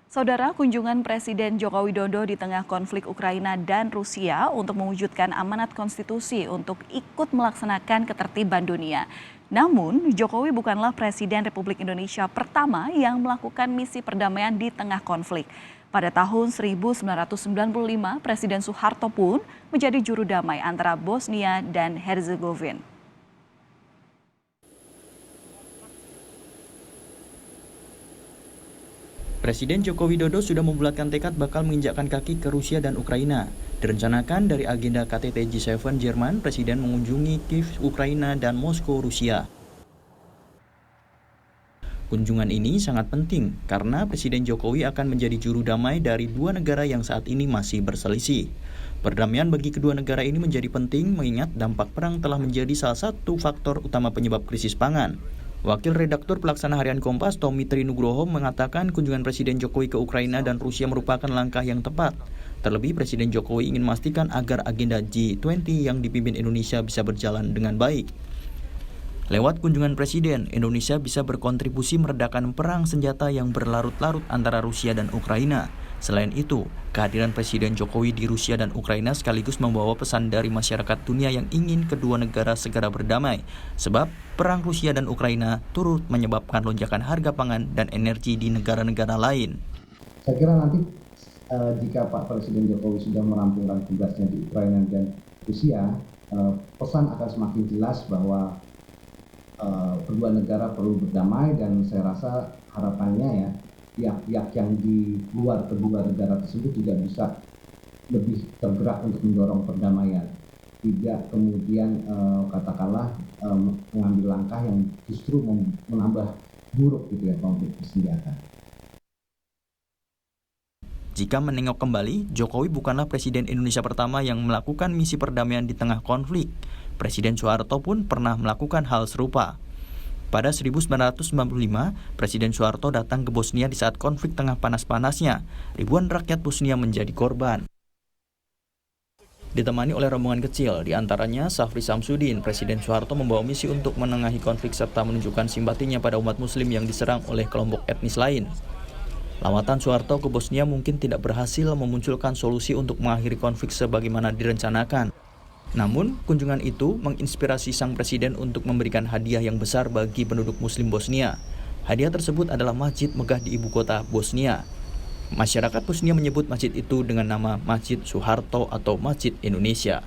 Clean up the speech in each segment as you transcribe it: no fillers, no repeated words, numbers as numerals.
Saudara, kunjungan Presiden Joko Widodo di tengah konflik Ukraina dan Rusia untuk mewujudkan amanat konstitusi untuk ikut melaksanakan ketertiban dunia. Namun, Jokowi bukanlah Presiden Republik Indonesia pertama yang melakukan misi perdamaian di tengah konflik. Pada tahun 1995, Presiden Soeharto pun menjadi juru damai antara Bosnia dan Herzegovina. Presiden Joko Widodo sudah membulatkan tekad bakal menginjakkan kaki ke Rusia dan Ukraina. Direncanakan dari agenda KTT G7 Jerman, Presiden mengunjungi Kiev, Ukraina, dan Moskow, Rusia. Kunjungan ini sangat penting karena Presiden Jokowi akan menjadi juru damai dari dua negara yang saat ini masih berselisih. Perdamaian bagi kedua negara ini menjadi penting mengingat dampak perang telah menjadi salah satu faktor utama penyebab krisis pangan. Wakil Redaktur Pelaksana Harian Kompas, Tommy Trinugroho, mengatakan kunjungan Presiden Jokowi ke Ukraina dan Rusia merupakan langkah yang tepat. Terlebih, Presiden Jokowi ingin memastikan agar agenda G20 yang dipimpin Indonesia bisa berjalan dengan baik. Lewat kunjungan Presiden, Indonesia bisa berkontribusi meredakan perang senjata yang berlarut-larut antara Rusia dan Ukraina. Selain itu, kehadiran Presiden Jokowi di Rusia dan Ukraina sekaligus membawa pesan dari masyarakat dunia yang ingin kedua negara segera berdamai. Sebab perang Rusia dan Ukraina turut menyebabkan lonjakan harga pangan dan energi di negara-negara lain. Saya kira nanti jika Pak Presiden Jokowi sudah merampungkan tugasnya di Ukraina dan Rusia, pesan akan semakin jelas bahwa kedua negara perlu berdamai, dan saya rasa harapannya ya pihak-pihak yang di luar kedua negara tersebut juga bisa lebih tergerak untuk mendorong perdamaian, tidak kemudian katakanlah mengambil langkah yang justru menambah buruk gitu ya konflik bersenjata. Jika menengok kembali, Jokowi bukanlah Presiden Indonesia pertama yang melakukan misi perdamaian di tengah konflik. Presiden Soeharto pun pernah melakukan hal serupa. Pada 1995, Presiden Soeharto datang ke Bosnia di saat konflik tengah panas-panasnya. Ribuan rakyat Bosnia menjadi korban. Ditemani oleh rombongan kecil, diantaranya Safri Samsudin, Presiden Soeharto membawa misi untuk menengahi konflik serta menunjukkan simpatinya pada umat Muslim yang diserang oleh kelompok etnis lain. Lawatan Soeharto ke Bosnia mungkin tidak berhasil memunculkan solusi untuk mengakhiri konflik sebagaimana direncanakan. Namun, kunjungan itu menginspirasi sang presiden untuk memberikan hadiah yang besar bagi penduduk Muslim Bosnia. Hadiah tersebut adalah masjid megah di ibu kota Bosnia. Masyarakat Bosnia menyebut masjid itu dengan nama Masjid Soeharto atau Masjid Indonesia.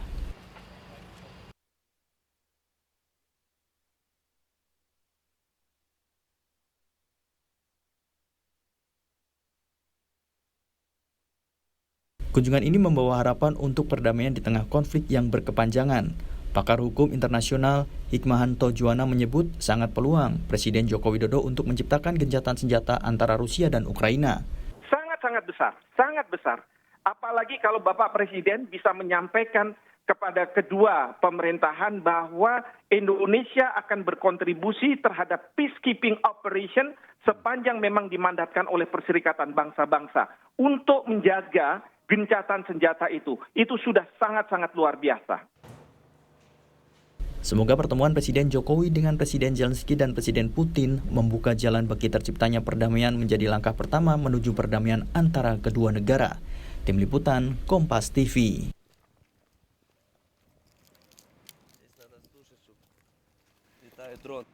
Kunjungan ini membawa harapan untuk perdamaian di tengah konflik yang berkepanjangan. Pakar hukum internasional Hikmahanto Juwana menyebut sangat peluang Presiden Joko Widodo untuk menciptakan gencatan senjata antara Rusia dan Ukraina. Sangat besar, sangat besar. Apalagi kalau Bapak Presiden bisa menyampaikan kepada kedua pemerintahan bahwa Indonesia akan berkontribusi terhadap peacekeeping operation sepanjang memang dimandatkan oleh Perserikatan Bangsa-Bangsa untuk menjaga gencatan senjata itu sudah sangat-sangat luar biasa. Semoga pertemuan Presiden Jokowi dengan Presiden Zelensky dan Presiden Putin membuka jalan bagi terciptanya perdamaian menjadi langkah pertama menuju perdamaian antara kedua negara. Tim Liputan, Kompas TV. Літає дрон.